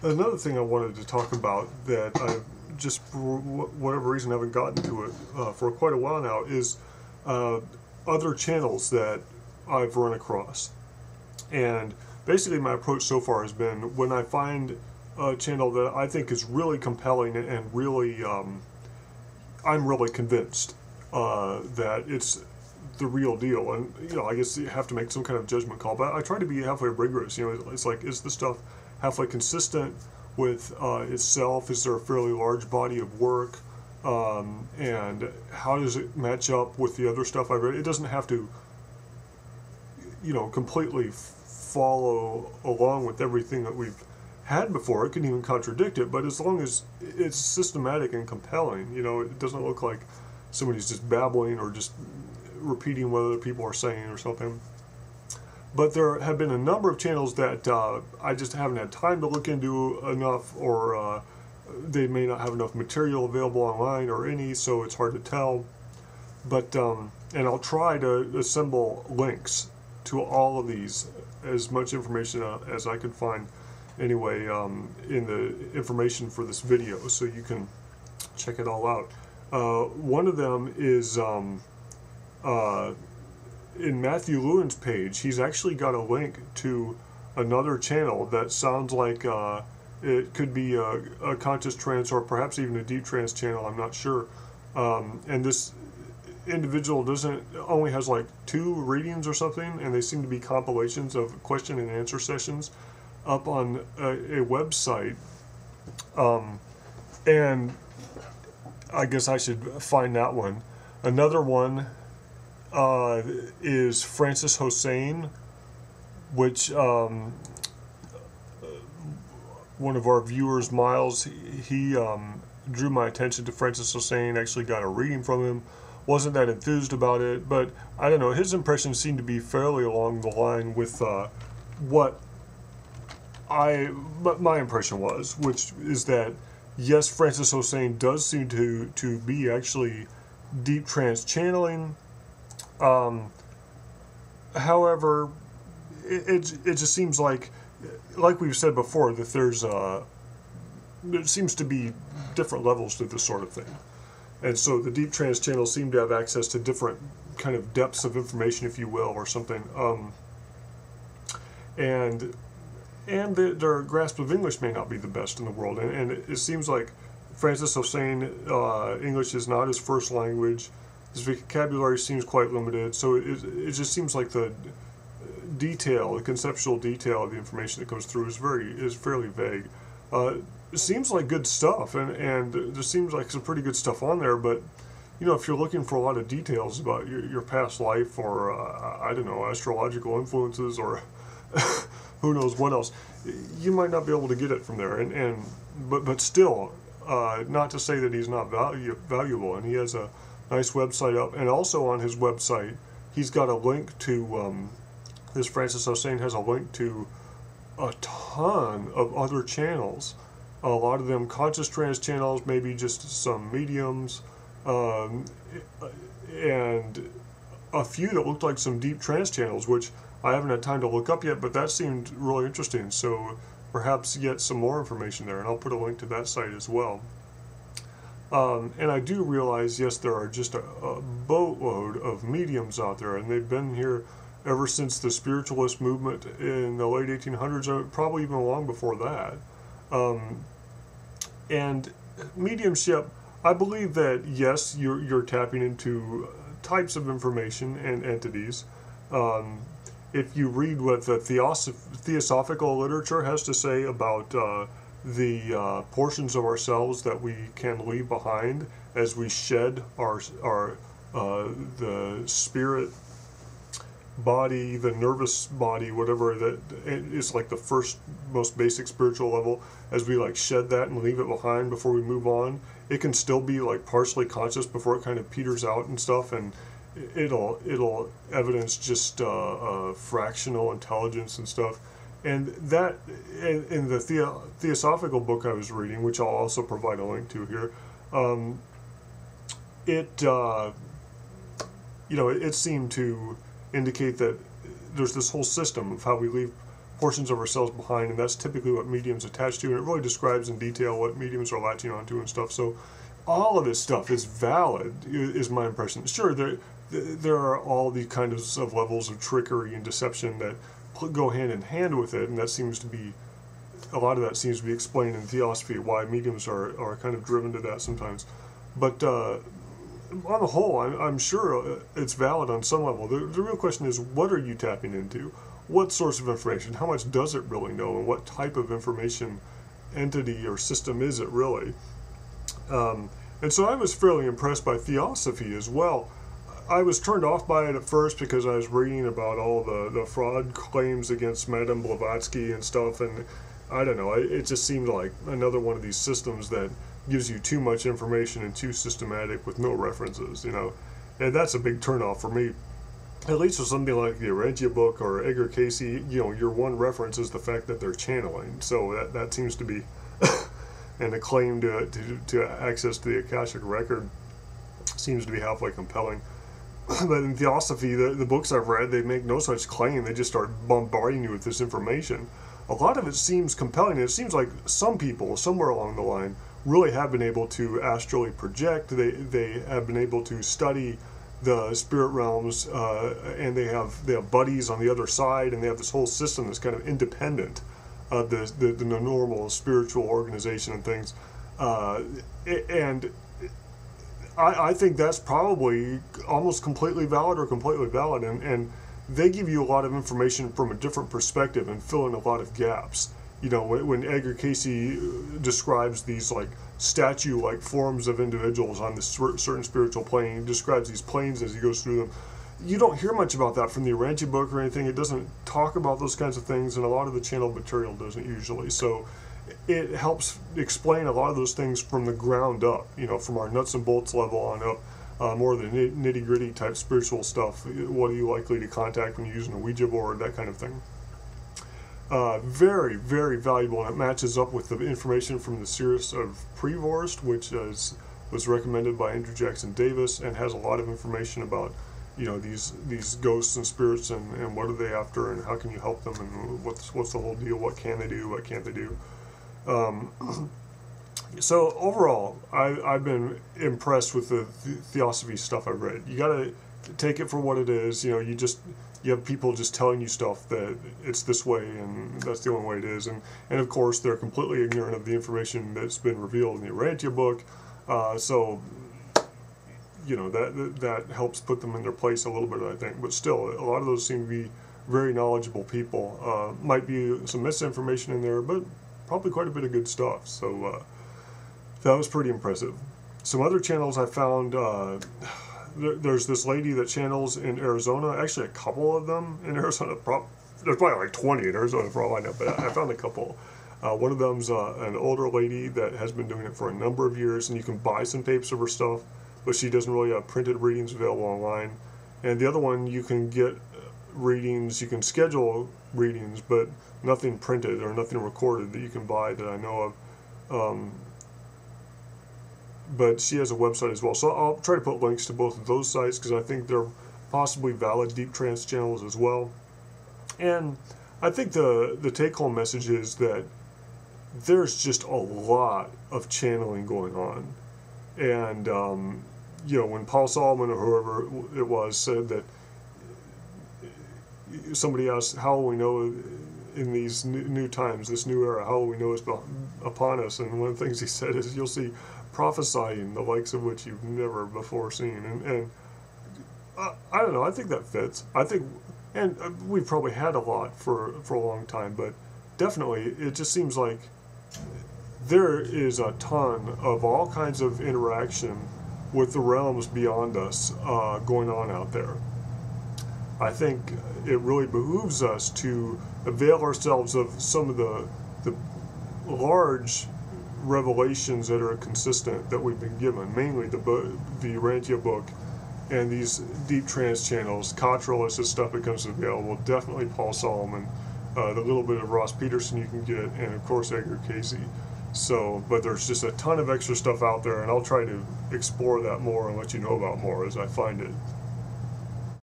Another thing I wanted to talk about that I just, for whatever reason, haven't gotten to it for quite a while now is uh, other channels that I've run across. And basically, my approach so far has been when I find a channel that I think is really compelling and really, I'm really convinced that it's the real deal. And, I guess you have to make some kind of judgment call. But I try to be halfway rigorous. It's like, is the stuff halfway consistent with itself? Is there a fairly large body of work? And how does it match up with the other stuff I've read? It doesn't have to, completely follow along with everything that we've had before. It can even contradict it, but as long as it's systematic and compelling, it doesn't look like somebody's just babbling or just repeating what other people are saying or something. But there have been a number of channels that I just haven't had time to look into enough, or they may not have enough material available online or any, so it's hard to tell. But, and I'll try to assemble links to all of these, as much information as I can find anyway, in the information for this video, so you can check it all out. One of them is in Matthew Lewin's page. He's actually got a link to another channel that sounds like it could be a conscious trance or perhaps even a deep trance channel, I'm not sure. And this individual only has like 2 readings or something, and they seem to be compilations of question and answer sessions up on a website. And I guess I should find that one. Another one is Francis Hosein, which one of our viewers, Miles, he drew my attention to Francis Hosein, actually got a reading from him. Wasn't that enthused about it, but I don't know, his impressions seemed to be fairly along the line with what my impression was, which is that yes, Francis Hosein does seem to be actually deep trance channeling. However, it just seems like we've said before, that there seems to be different levels to this sort of thing. And so the deep trance channels seem to have access to different kind of depths of information, if you will, or something. And their grasp of English may not be the best in the world. And it seems like Francis Hosein, English is not his first language. His vocabulary seems quite limited. So it just seems like the conceptual detail of the information that comes through is fairly vague. It seems like good stuff, and there seems like some pretty good stuff on there, but if you're looking for a lot of details about your past life, or I don't know, astrological influences, or who knows what else, you might not be able to get it from there. But still, not to say that he's not valuable, and he has a nice website up, and also on his website he's got a link to this Francis Hosein has a link to a ton of other channels. A lot of them conscious trance channels, maybe just some mediums, and a few that looked like some deep trance channels, which I haven't had time to look up yet, but that seemed really interesting. So perhaps get some more information there, and I'll put a link to that site as well. And I do realize, yes, there are just a boatload of mediums out there, and they've been here ever since the spiritualist movement in the late 1800s, probably even long before that. And mediumship, I believe that yes, you're tapping into types of information and entities. If you read what the Theosophical literature has to say about the portions of ourselves that we can leave behind as we shed the spirit body, the nervous body, whatever, that is like the first most basic spiritual level, as we like shed that and leave it behind before we move on, it can still be like partially conscious before it kind of peters out and stuff, and it'll evidence just fractional intelligence and stuff. And that, in the Theosophical book I was reading, which I'll also provide a link to here, it seemed to indicate that there's this whole system of how we leave portions of ourselves behind, and that's typically what mediums attach to, and it really describes in detail what mediums are latching onto and stuff. So all of this stuff is valid, is my impression. Sure, there are all these kinds of levels of trickery and deception that go hand in hand with it, and that seems to be, a lot of that seems to be explained in Theosophy, why mediums are kind of driven to that sometimes. But on the whole, I'm sure it's valid on some level. The real question is, what are you tapping into? What source of information? How much does it really know? And what type of information entity or system is it really? And so I was fairly impressed by Theosophy as well. I was turned off by it at first because I was reading about all the fraud claims against Madame Blavatsky and stuff, and I don't know, it just seemed like another one of these systems that gives you too much information and too systematic with no references, you know. And that's a big turnoff for me. At least with something like the Urantia book or Edgar Cayce, you know, your one reference is the fact that they're channeling. So that seems to be, and a claim to access to the Akashic record seems to be halfway compelling. But in Theosophy, the books I've read, they make no such claim. They just start bombarding you with this information. A lot of it seems compelling. It seems like some people, somewhere along the line, really have been able to astrally project. They have been able to study the spirit realms, and they have buddies on the other side, and they have this whole system that's kind of independent of the normal spiritual organization and things. And I think that's probably almost completely valid or completely valid, and they give you a lot of information from a different perspective and fill in a lot of gaps. You know, when Edgar Cayce describes these like statue-like forms of individuals on this certain spiritual plane, he describes these planes as he goes through them. You don't hear much about that from the Urantia book or anything. It doesn't talk about those kinds of things, and a lot of the channel material doesn't usually. So it helps explain a lot of those things from the ground up, you know, from our nuts and bolts level on up, more of the nitty-gritty type spiritual stuff. What are you likely to contact when you're using a Ouija board, that kind of thing. Very, very valuable, and it matches up with the information from the series of Prevorst, which was recommended by Andrew Jackson Davis, and has a lot of information about, you know, these ghosts and spirits, and what are they after, and how can you help them, and what's the whole deal, what can they do, what can't they do. So overall, I've been impressed with the Theosophy stuff I've read. You gotta take it for what it is. You know, you have people just telling you stuff that it's this way and that's the only way it is, and of course they're completely ignorant of the information that's been revealed in the Urantia book. So you know, that helps put them in their place a little bit, I think. But still, a lot of those seem to be very knowledgeable people. Might be some misinformation in there, but probably quite a bit of good stuff. So that was pretty impressive. Some other channels I found, there's this lady that channels in Arizona, actually a couple of them in Arizona. There's probably like 20 in Arizona for all I know, but I found a couple. One of them's an older lady that has been doing it for a number of years, and you can buy some tapes of her stuff, but she doesn't really have printed readings available online. And the other one, you can get readings, you can schedule readings, but nothing printed or nothing recorded that you can buy that I know of. But she has a website as well, so I'll try to put links to both of those sites because I think they're possibly valid deep trance channels as well. And I think the take-home message is that there's just a lot of channeling going on. And you know, when Paul Solomon or whoever it was said that, somebody asked, how will we know in these new times, this new era, how will we know it's upon us? And one of the things he said is, you'll see prophesying the likes of which you've never before seen. And I don't know, I think that fits. I think, and we've probably had a lot for a long time, but definitely it just seems like there is a ton of all kinds of interaction with the realms beyond us going on out there. I think it really behooves us to avail ourselves of some of the large revelations that are consistent that we've been given, mainly the Urantia book and these deep trance channels. Cottrell is stuff becomes available, definitely Paul Solomon, the little bit of Ross Peterson you can get, and of course Edgar Cayce. So, but there's just a ton of extra stuff out there, and I'll try to explore that more and let you know about more as I find it.